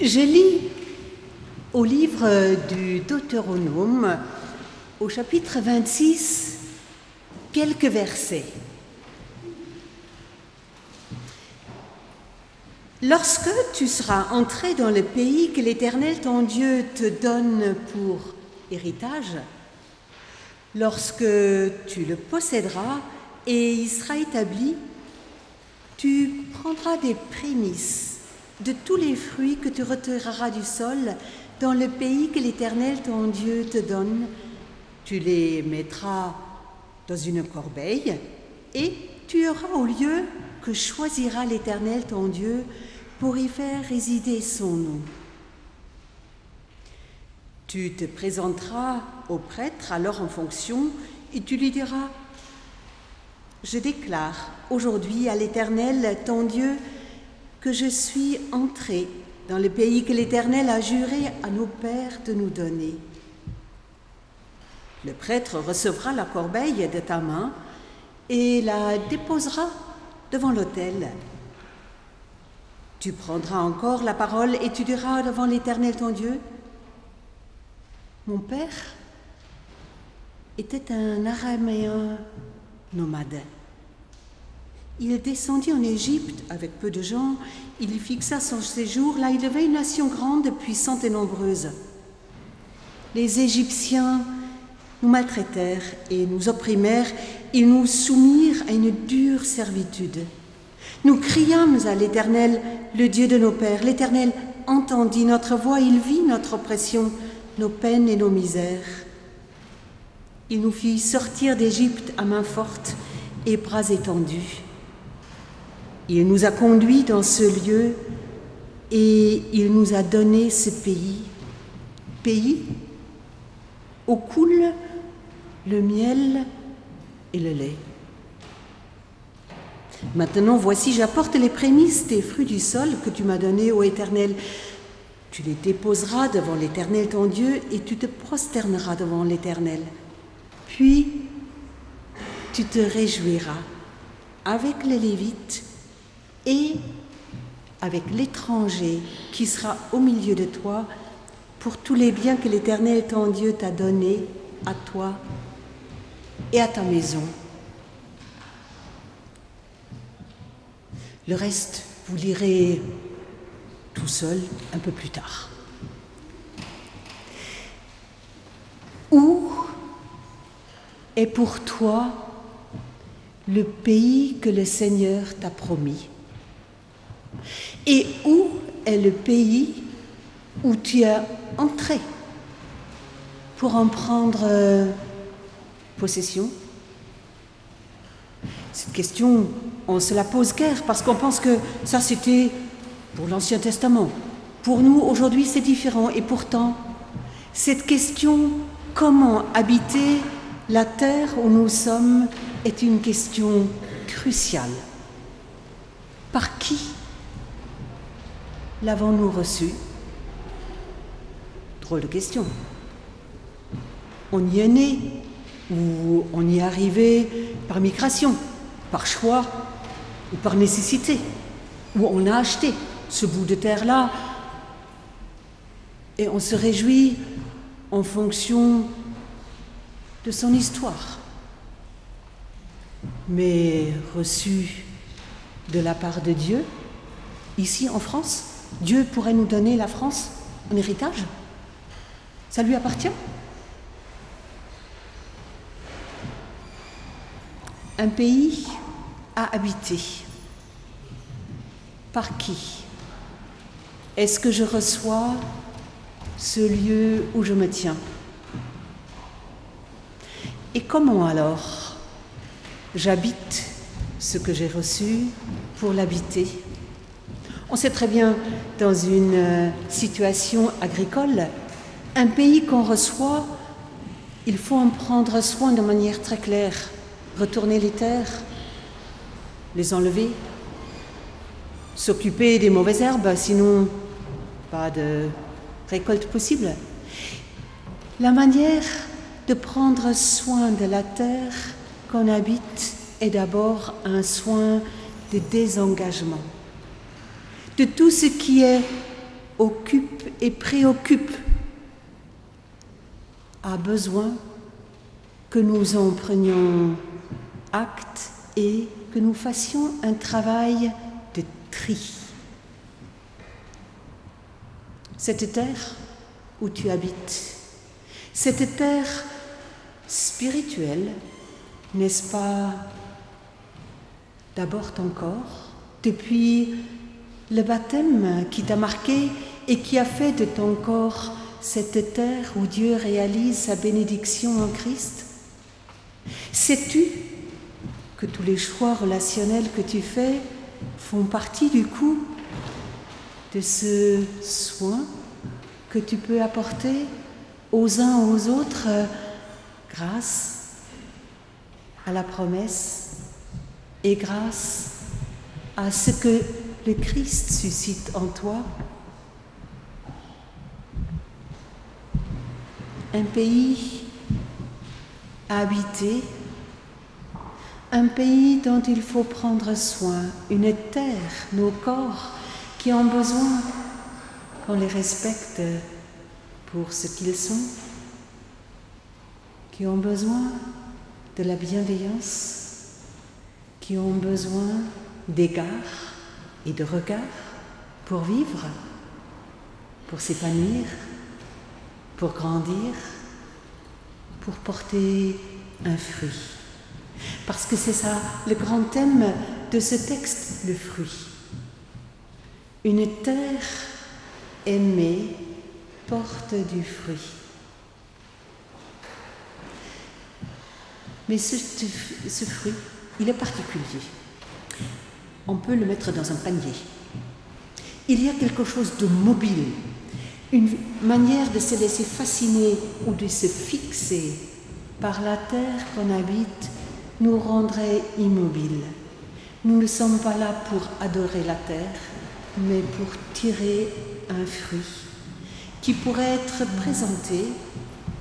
Je lis au livre du Deutéronome, au chapitre 26, quelques versets. Lorsque tu seras entré dans le pays que l'Éternel ton Dieu te donne pour héritage, lorsque tu le posséderas et y sera établi, tu prendras des prémices de tous les fruits que tu retireras du sol dans le pays que l'Éternel ton Dieu te donne. Tu les mettras dans une corbeille et tu iras au lieu que choisira l'Éternel ton Dieu pour y faire résider son nom. Tu te présenteras au prêtre alors en fonction et tu lui diras: je déclare aujourd'hui à l'Éternel ton Dieu que je suis entré dans le pays que l'Éternel a juré à nos pères de nous donner. Le prêtre recevra la corbeille de ta main et la déposera devant l'autel. Tu prendras encore la parole et tu diras devant l'Éternel ton Dieu: mon père était un Araméen nomade. Il descendit en Égypte avec peu de gens, il y fixa son séjour, là il devint une nation grande, puissante et nombreuse. Les Égyptiens nous maltraitèrent et nous opprimèrent, ils nous soumirent à une dure servitude. Nous criâmes à l'Éternel, le Dieu de nos pères. L'Éternel entendit notre voix, il vit notre oppression, nos peines et nos misères. Il nous fit sortir d'Égypte à main forte et bras étendus. Il nous a conduits dans ce lieu et il nous a donné ce pays où coule le miel et le lait. Maintenant, voici, j'apporte les prémices des fruits du sol que tu m'as donnés, ô Éternel. Tu les déposeras devant l'Éternel ton Dieu et tu te prosterneras devant l'Éternel. Puis, tu te réjouiras avec les Lévites et avec l'étranger qui sera au milieu de toi pour tous les biens que l'Éternel ton Dieu t'a donnés à toi et à ta maison. Le reste, vous lirez tout seul un peu plus tard. Où est pour toi le pays que le Seigneur t'a promis? Et où est le pays où tu es entré pour en prendre possession? Cette question, on se la pose guère parce qu'on pense que ça c'était pour l'Ancien Testament. Pour nous, aujourd'hui, c'est différent. Et pourtant, cette question, comment habiter la terre où nous sommes, est une question cruciale. Par qui l'avons-nous reçue? Drôle de question. On y est né ou on y est arrivé par migration, par choix ou par nécessité, ou on a acheté ce bout de terre-là et on se réjouit en fonction de son histoire. Mais reçu de la part de Dieu, ici en France, Dieu pourrait nous donner la France en héritage? Ça lui appartient? Un pays à habiter. Par qui est-ce que je reçois ce lieu où je me tiens? Et comment alors j'habite ce que j'ai reçu pour l'habiter? On sait très bien, dans une situation agricole, un pays qu'on reçoit, il faut en prendre soin de manière très claire. Retourner les terres, les enlever, s'occuper des mauvaises herbes, sinon pas de récolte possible. La manière de prendre soin de la terre qu'on habite est d'abord un soin de désengagement, de tout ce qui est occupe et préoccupe, a besoin que nous en prenions acte et que nous fassions un travail de tri. Cette terre où tu habites, cette terre spirituelle, n'est-ce pas d'abord ton corps, depuis le baptême qui t'a marqué et qui a fait de ton corps cette terre où Dieu réalise sa bénédiction en Christ? Sais-tu que tous les choix relationnels que tu fais font partie du coup de ce soin que tu peux apporter aux uns aux autres grâce à la promesse et grâce à ce que le Christ suscite en toi? Un pays habité, un pays dont il faut prendre soin, une terre, nos corps qui ont besoin qu'on les respecte pour ce qu'ils sont, qui ont besoin de la bienveillance, qui ont besoin d'égards et de regards pour vivre, pour s'épanouir, pour grandir, pour porter un fruit. Parce que c'est ça, le grand thème de ce texte, le fruit. Une terre aimée porte du fruit. Mais ce fruit, il est particulier. On peut le mettre dans un panier. Il y a quelque chose de mobile, une manière de se laisser fasciner ou de se fixer par la terre qu'on habite nous rendrait immobiles. Nous ne sommes pas là pour adorer la terre, mais pour tirer un fruit qui pourrait être présenté,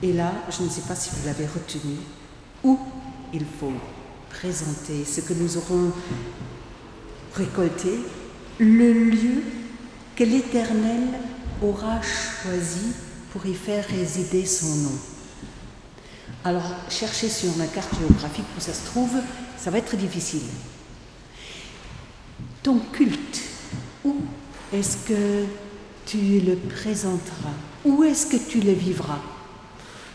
et là, je ne sais pas si vous l'avez retenu, où il faut présenter ce que nous aurons récolté, le lieu que l'Éternel aura choisi pour y faire résider son nom. Alors, chercher sur ma carte géographique où ça se trouve, ça va être difficile. Ton culte, où est-ce que tu le présenteras? Où est-ce que tu le vivras?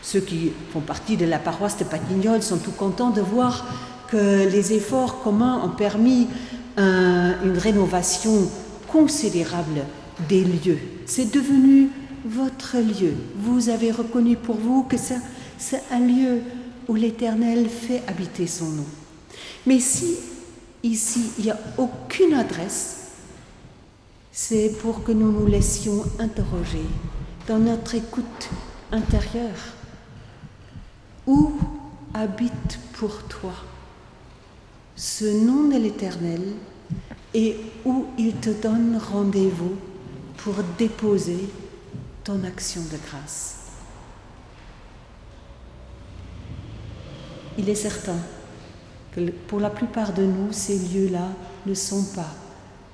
Ceux qui font partie de la paroisse de Patignolles sont tout contents de voir que les efforts communs ont permis une rénovation considérable des lieux. C'est devenu votre lieu. Vous avez reconnu pour vous que c'est un lieu où l'Éternel fait habiter son nom. Mais si ici il n'y a aucune adresse, c'est pour que nous nous laissions interroger dans notre écoute intérieure. Où habite pour toi ce nom de l'Éternel et où il te donne rendez-vous pour déposer ton action de grâce? Il est certain que pour la plupart de nous, ces lieux-là ne sont pas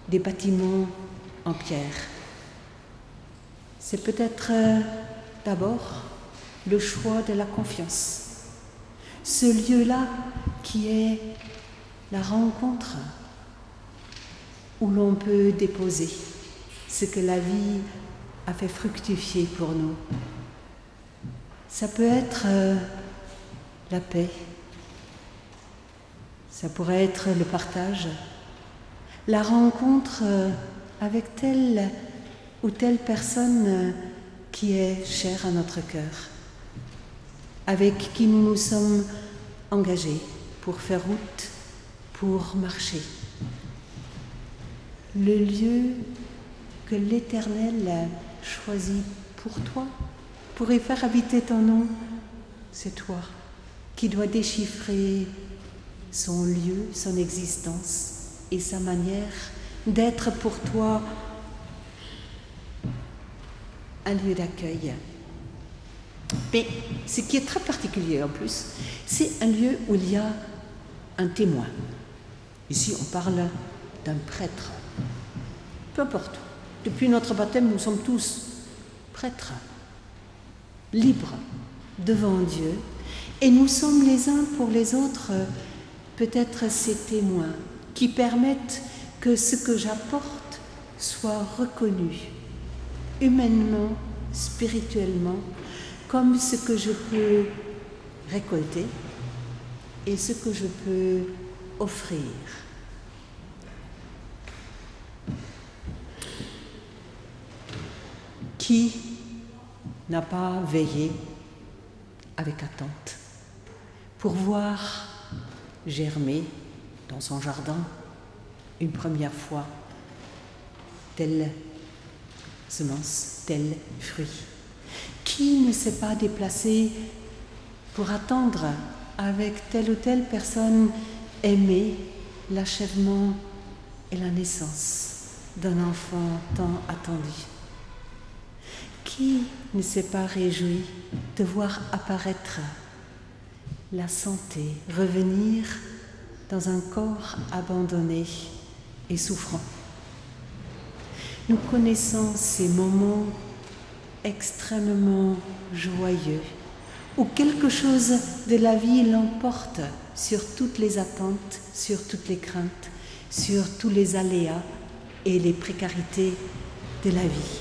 des bâtiments en pierre. C'est peut-être d'abord le choix de la confiance. Ce lieu-là qui est la rencontre où l'on peut déposer ce que la vie a fait fructifier pour nous. Ça peut être la paix, ça pourrait être le partage, la rencontre avec telle ou telle personne qui est chère à notre cœur, avec qui nous nous sommes engagés pour faire route, pour marcher. Le lieu que l'Éternel a choisi pour toi, pour y faire habiter ton nom, c'est toi qui dois déchiffrer son lieu, son existence et sa manière d'être pour toi un lieu d'accueil. Mais ce qui est très particulier en plus, c'est un lieu où il y a un témoin. Ici, on parle d'un prêtre. Peu importe. Depuis notre baptême, nous sommes tous prêtres, libres devant Dieu, et nous sommes les uns pour les autres peut-être ces témoins qui permettent que ce que j'apporte soit reconnu humainement, spirituellement, comme ce que je peux récolter et ce que je peux offrir. Qui n'a pas veillé avec attente pour voir germer dans son jardin une première fois telle semence, tel fruit? Qui ne s'est pas déplacé pour attendre avec telle ou telle personne aimée l'achèvement et la naissance d'un enfant tant attendu? Qui ne s'est pas réjoui de voir apparaître la santé, revenir dans un corps abandonné et souffrant? Nous connaissons ces moments extrêmement joyeux où quelque chose de la vie l'emporte sur toutes les attentes, sur toutes les craintes, sur tous les aléas et les précarités de la vie.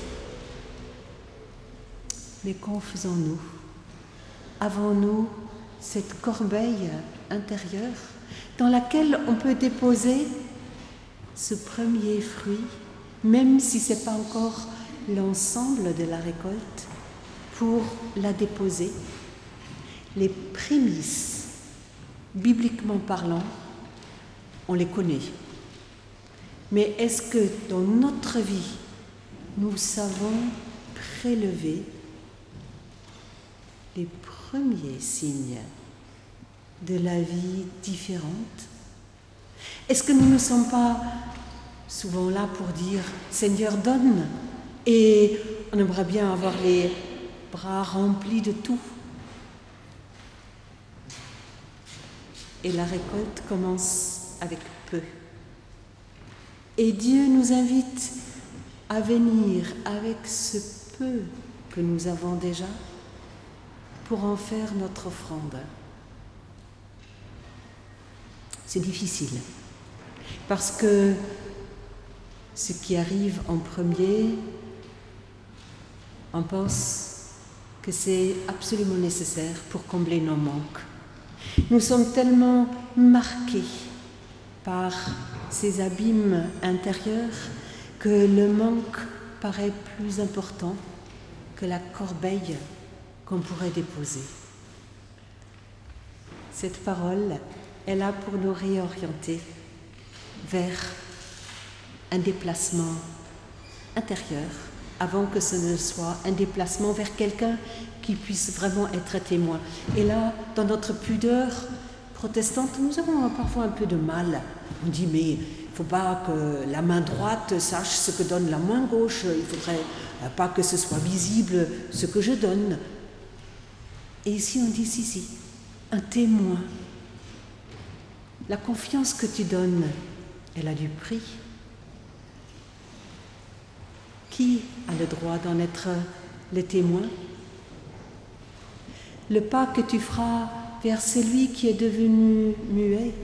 Mais qu'en faisons-nous? Avons-nous cette corbeille intérieure dans laquelle on peut déposer ce premier fruit, même si ce n'est pas encore l'ensemble de la récolte, pour la déposer? Les prémices, bibliquement parlant, on les connaît. Mais est-ce que dans notre vie, nous savons prélever les premiers signes de la vie différente? Est-ce que nous ne sommes pas souvent là pour dire « Seigneur, donne » et on aimerait bien avoir les bras remplis de tout? Et la récolte commence avec peu. Et Dieu nous invite à venir avec ce peu que nous avons déjà pour en faire notre offrande. C'est difficile, parce que ce qui arrive en premier, on pense que c'est absolument nécessaire pour combler nos manques. Nous sommes tellement marqués par ces abîmes intérieurs que le manque paraît plus important que la corbeille qu'on pourrait déposer. Cette parole est là pour nous réorienter vers un déplacement intérieur avant que ce ne soit un déplacement vers quelqu'un qui puisse vraiment être témoin. Et là, dans notre pudeur protestante, nous avons parfois un peu de mal. On dit, mais il ne faut pas que la main droite sache ce que donne la main gauche, il ne faudrait pas que ce soit visible ce que je donne. Et ici, on dit, si, un témoin. La confiance que tu donnes, elle a du prix. Qui a le droit d'en être le témoin? Le pas que tu feras vers celui qui est devenu muet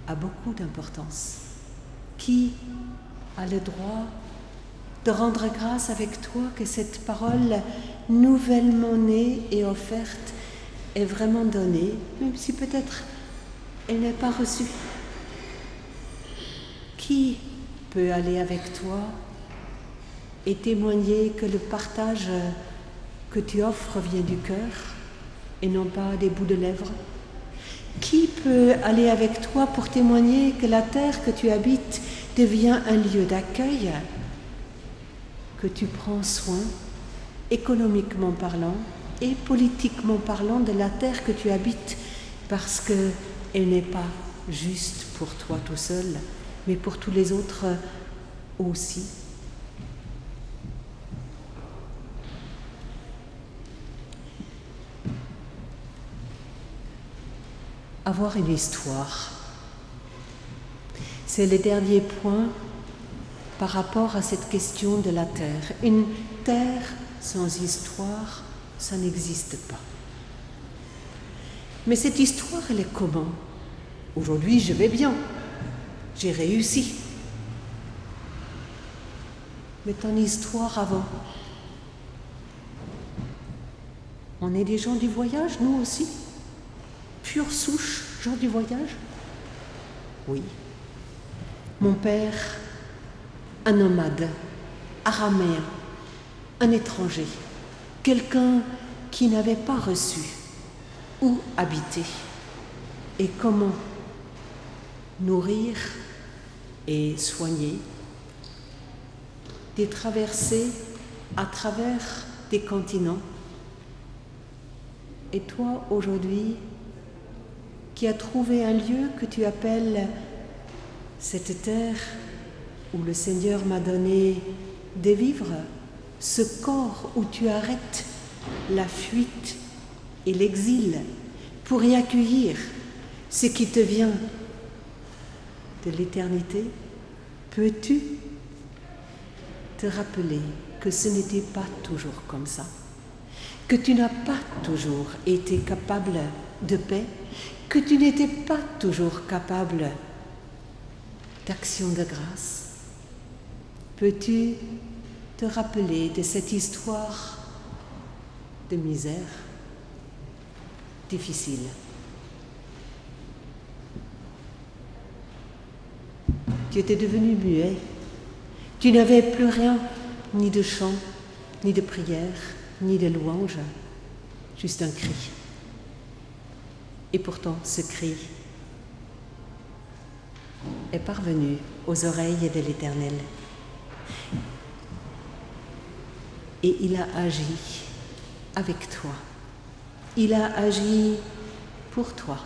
a beaucoup d'importance. Qui a le droit de rendre grâce avec toi que cette parole nouvellement née et offerte est vraiment donnée, même si peut-être elle n'est pas reçue? Qui peut aller avec toi et témoigner que le partage que tu offres vient du cœur et non pas des bouts de lèvres? Qui peut aller avec toi pour témoigner que la terre que tu habites devient un lieu d'accueil, que tu prends soin, économiquement parlant et politiquement parlant, de la terre que tu habites, parce qu'elle n'est pas juste pour toi tout seul, mais pour tous les autres aussi. Avoir une histoire, c'est le dernier point par rapport à cette question de la terre. Une terre sans histoire, ça n'existe pas. Mais cette histoire, elle est comment? Aujourd'hui, je vais bien. J'ai réussi. Mais ton histoire avant? On est des gens du voyage, nous aussi? Pure souche, gens du voyage? Oui. Mon père, un nomade, araméen, un étranger, quelqu'un qui n'avait pas reçu où habiter et comment nourrir et soigner des traversées à travers des continents. Et toi, aujourd'hui, qui as trouvé un lieu que tu appelles cette terre où le Seigneur m'a donné des vivres, ce corps où tu arrêtes la fuite et l'exil pour y accueillir ce qui te vient de l'éternité, peux-tu te rappeler que ce n'était pas toujours comme ça, que tu n'as pas toujours été capable de paix, que tu n'étais pas toujours capable d'action de grâce? Peux-tu te rappeler de cette histoire de misère difficile? Tu étais devenu muet. Tu n'avais plus rien, ni de chant, ni de prière, ni de louange, juste un cri. Et pourtant, ce cri est parvenu aux oreilles de l'Éternel. Et il a agi avec toi. Il a agi pour toi.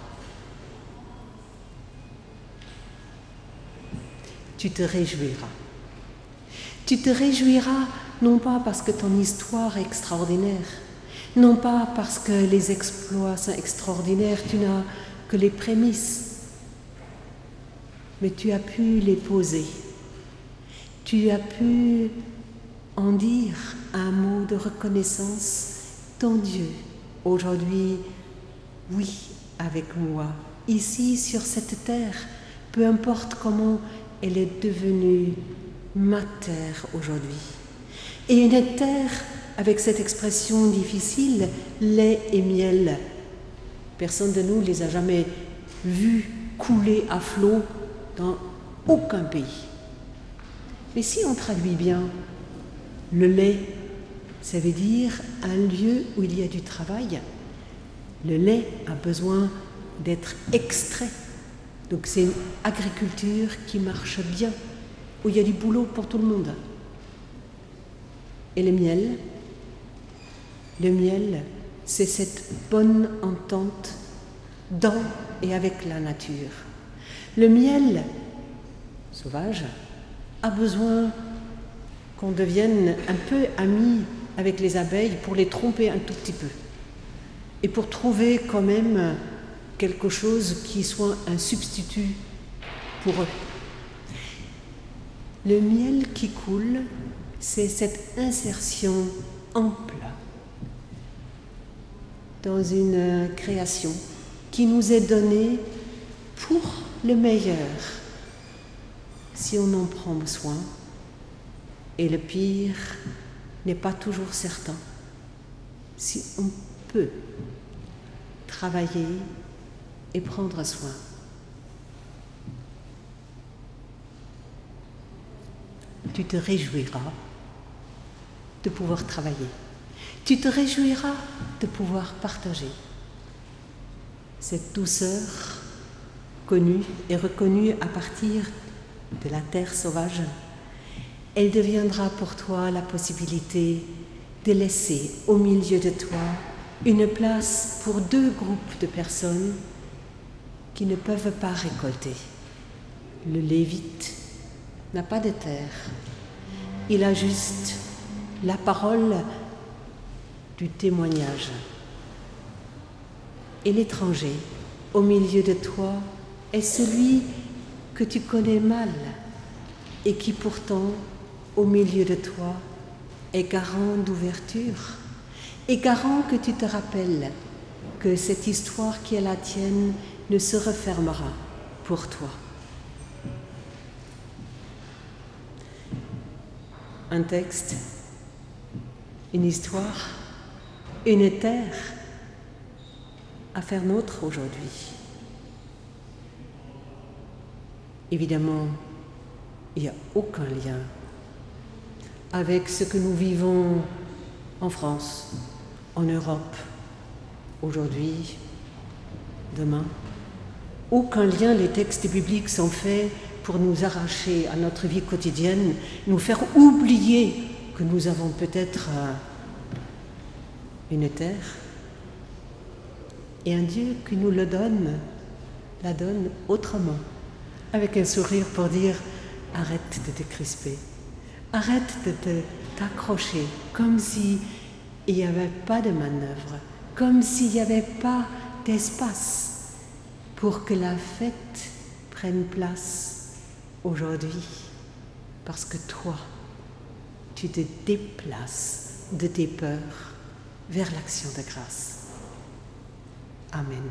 Tu te réjouiras. Tu te réjouiras non pas parce que ton histoire est extraordinaire, non pas parce que les exploits sont extraordinaires, tu n'as que les prémices, mais tu as pu les poser. Tu as pu en dire un mot de reconnaissance. Ton Dieu, aujourd'hui, oui, avec moi, ici sur cette terre, peu importe comment elle est devenue ma terre aujourd'hui. Et une terre, avec cette expression difficile, lait et miel. Personne de nous ne les a jamais vus couler à flot dans aucun pays. Mais si on traduit bien, le lait, ça veut dire un lieu où il y a du travail. Le lait a besoin d'être extrait. Donc c'est une agriculture qui marche bien, où il y a du boulot pour tout le monde. Et le miel, c'est cette bonne entente dans et avec la nature. Le miel sauvage a besoin qu'on devienne un peu amis avec les abeilles pour les tromper un tout petit peu. Et pour trouver quand même quelque chose qui soit un substitut pour eux. Le miel qui coule, c'est cette insertion ample dans une création qui nous est donnée pour le meilleur, si on en prend soin. Et le pire n'est pas toujours certain, si on peut travailler et prendre soin. Tu te réjouiras de pouvoir travailler. Tu te réjouiras de pouvoir partager. Cette douceur connue et reconnue à partir de la terre sauvage, elle deviendra pour toi la possibilité de laisser au milieu de toi une place pour deux groupes de personnes qui ne peuvent pas récolter. Le Lévite n'a pas de terre, il a juste la parole du témoignage. Et l'étranger, au milieu de toi, est celui que tu connais mal, et qui pourtant, au milieu de toi, est garant d'ouverture et garant que tu te rappelles que cette histoire qui est la tienne ne se refermera pour toi. Un texte, une histoire, une terre à faire nôtre aujourd'hui. Évidemment, il n'y a aucun lien avec ce que nous vivons en France, en Europe, aujourd'hui, demain. Aucun lien les textes bibliques sont faits pour nous arracher à notre vie quotidienne, nous faire oublier que nous avons peut-être une terre et un Dieu qui nous la donne autrement, avec un sourire pour dire « arrête de te crisper, arrête de t'accrocher comme s'il n'y avait pas de manœuvre, comme s'il n'y avait pas d'espace pour que la fête prenne place aujourd'hui, parce que toi, tu te déplaces de tes peurs vers l'action de grâce. » Amen.